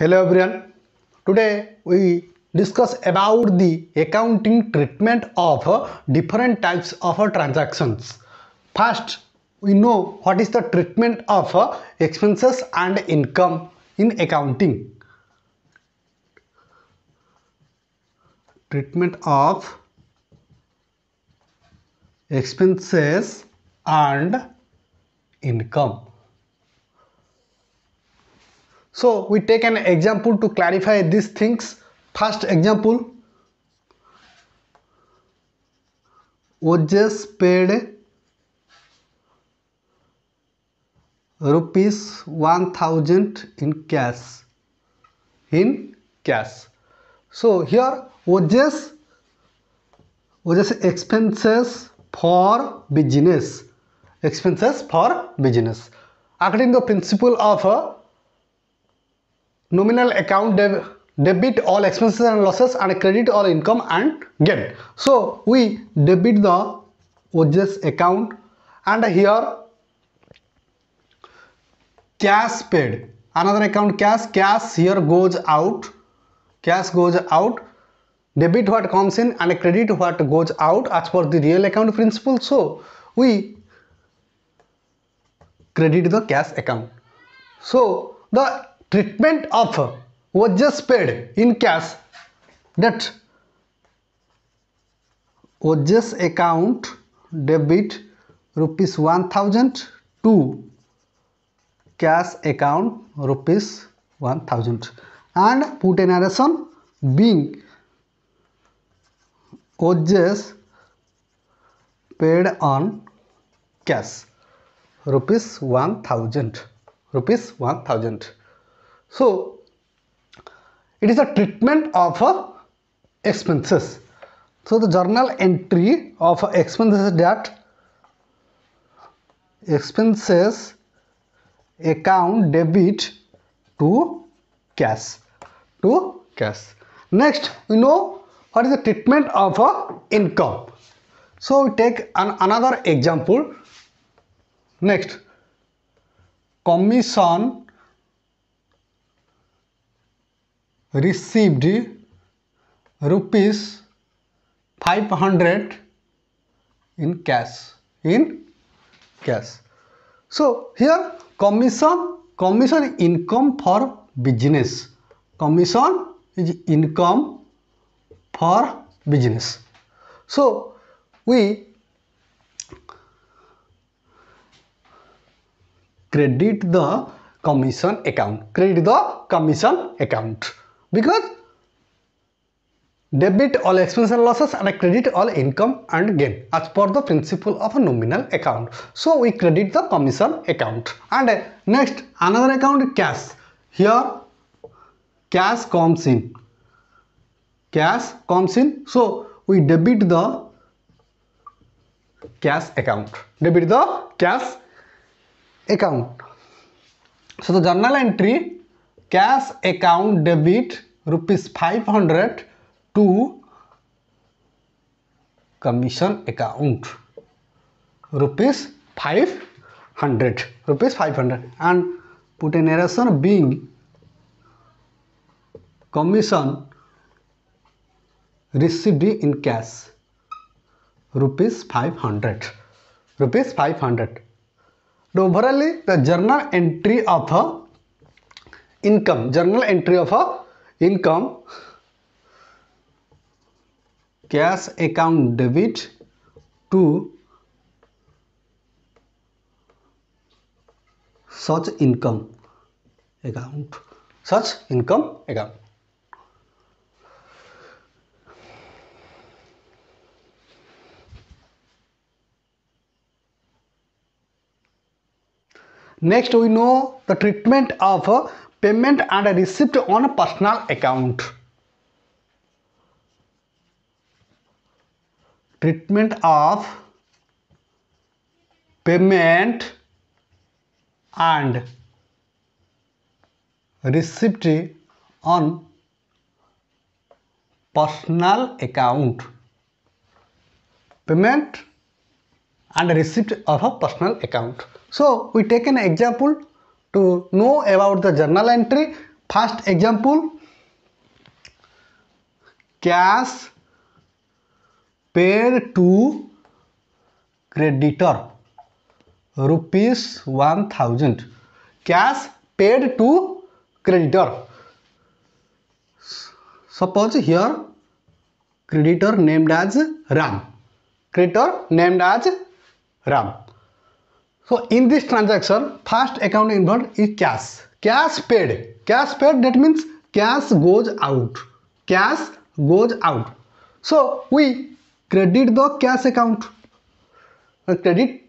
Hello everyone. Today we discuss about the accounting treatment of different types of transactions. First, we know what is the treatment of expenses and income in accounting. Treatment of expenses and income. So we take an example to clarify these things. First example, wages paid rupees 1000 in cash. So here wages expenses for business. According to the principle of nominal account, debit all expenses and losses and credit all income and gain. So we debit the wages account, and here cash paid, another account cash here goes out, debit what comes in and credit what goes out as per the real account principle. So we credit the cash account. So the treatment of wages paid in cash, that wages account debit rupees 1000 to cash account rupees 1000 and put a narration being wages paid on cash rupees 1000. So it is a treatment of expenses. So the journal entry of expenses is that expenses account debit to cash. Next, we know what is the treatment of income. So we take another example. Next, commission received rupees 500 in cash. So here commission income for business. Commission is income for business. So we credit the commission account. Because debit all expenses and losses and credit all income and gain as per the principle of a nominal account. So we credit the commission account. And next, another account cash. Here cash comes in. So we debit the cash account. So the journal entry, cash account debit rupees 500 to commission account rupees 500 and put a narration being commission received in cash rupees 500. Overall, the journal entry of income, cash account debit to such income account. Next, we know the treatment of payment and receipt on personal account. Treatment of payment and receipt on personal account. Payment and receipt of a personal account. So we take an example to know about the journal entry. First example, cash paid to creditor rupees 1000. Cash paid to creditor. Suppose here creditor named as Ram. Creditor named as Ram. So in this transaction, first account involved is cash. Cash paid. Cash paid, that means cash goes out. Cash goes out. So we credit the cash account. Credit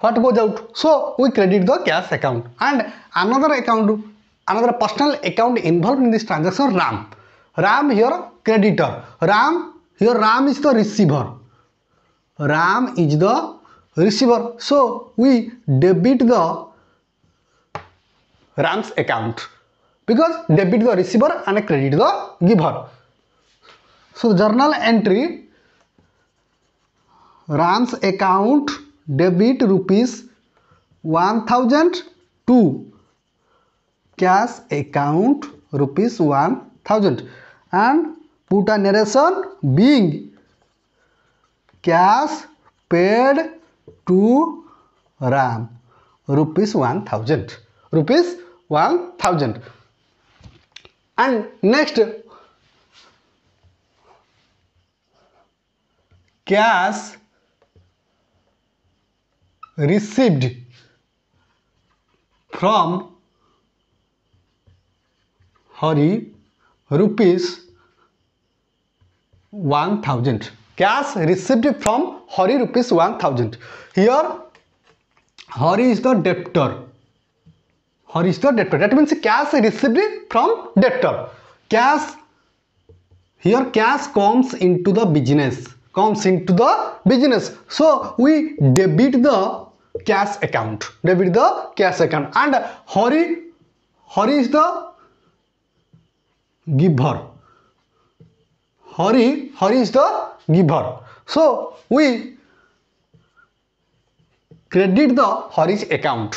what goes out. So we credit the cash account. And another account, another personal account involved in this transaction, Ram. Ram here creditor. Ram here, Ram is the receiver. Ram is the receiver. So we debit the Ram's account, because debit the receiver and credit the giver. So journal entry, Ram's account debit rupees 1000 to cash account rupees 1000, and put a narration being cash paid to Ram rupees 1000. Rupees 1000. And next, cash received from Hari rupees 1000. Cash received from Hari rupees 1000. Here Hari is the debtor. Hari is the debtor. That means cash received from debtor. Cash, here cash comes into the business. Comes into the business. So we debit the cash account. Debit the cash account. And Hari is the giver. Hari is the giver. So we credit the Hari's account.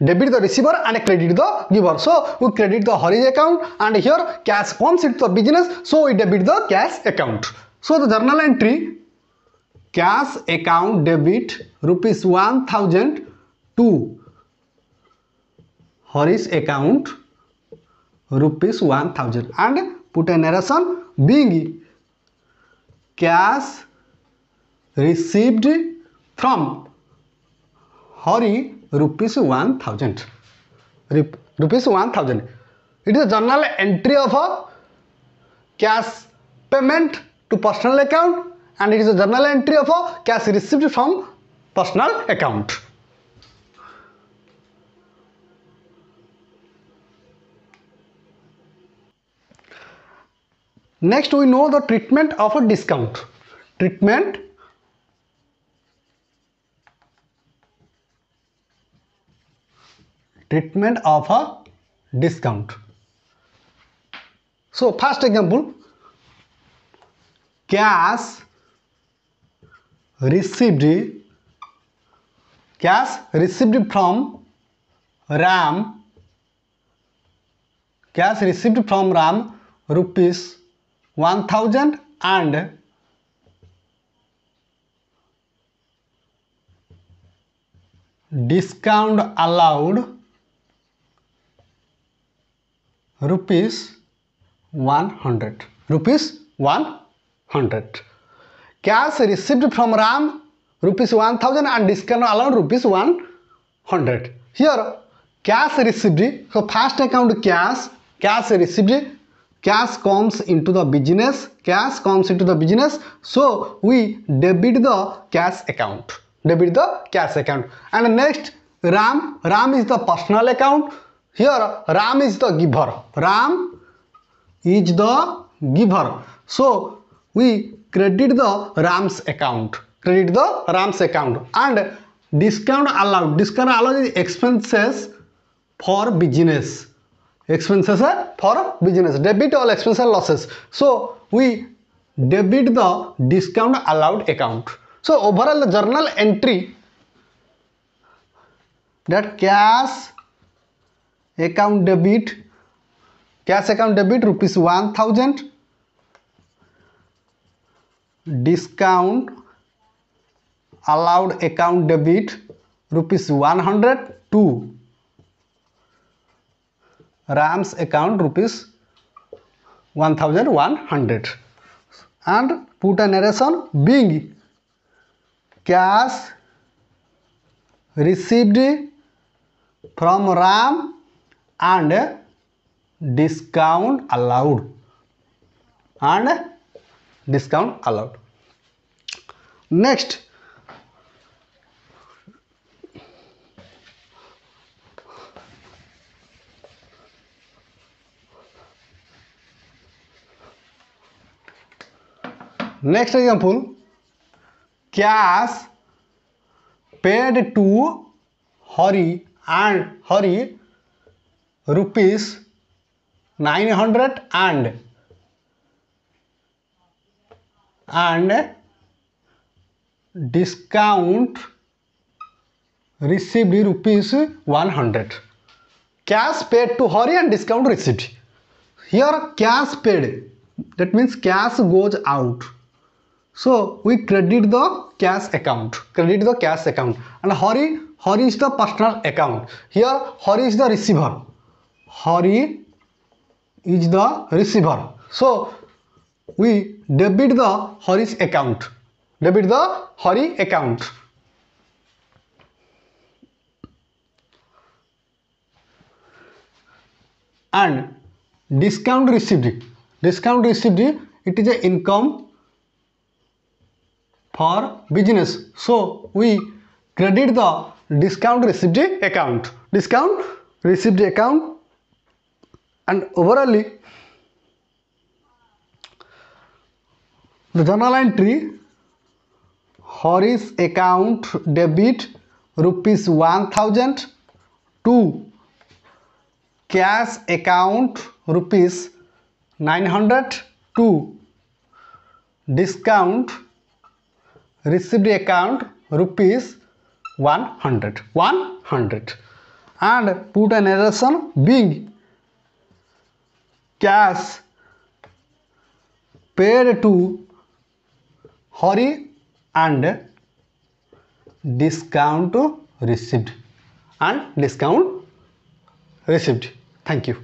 Debit the receiver and credit the giver. So we credit the Hari's account, and here cash comes into the business. So we debit the cash account. So the journal entry, cash account debit rupees 1000 to Hari's account rupees 1000, and put a narration being cash received from Hari rupees 1000. Rupees 1000. It is a journal entry of a cash payment to personal account, and it is a journal entry of a cash received from personal account. Next, we know the treatment of a discount. Treatment of a discount. So first example, cash received from Ram. Cash received from Ram rupees 1000, and discount allowed rupees 100. Rupees 100. Cash received from Ram rupees 1000 and discount allowed rupees 100. Here cash received. So first account cash received. Cash comes into the business. Cash comes into the business. So we debit the cash account. Debit the cash account. And next, Ram. Ram is the personal account. Here Ram is the giver. Ram is the giver. So we credit the Ram's account. Credit the Ram's account. And discount allowed. Discount allowed is expenses for business. Expenses for business. Debit all expenses and losses. So we debit the discount allowed account. So overall the journal entry, that cash account debit cash account debit rupees 1000, discount allowed account debit rupees 100 to Ram's account rupees 1100, and put a narration being cash received from Ram and discount allowed, Next, example, cash paid to Hari rupees 900 and discount received rupees 100. Cash paid to Hari and discount received. Here cash paid, that means cash goes out. So we credit the cash account, and Hari is the personal account. Here Hari is the receiver. So we debit the Hari's account. And discount received, it is a income for business. So we credit the discount received account. And overall the journal entry, Hari's account debit rupees 1000 to cash account rupees 900 to discount received account rupees 100, and put a narration being cash paid to Hari and discount received. Thank you.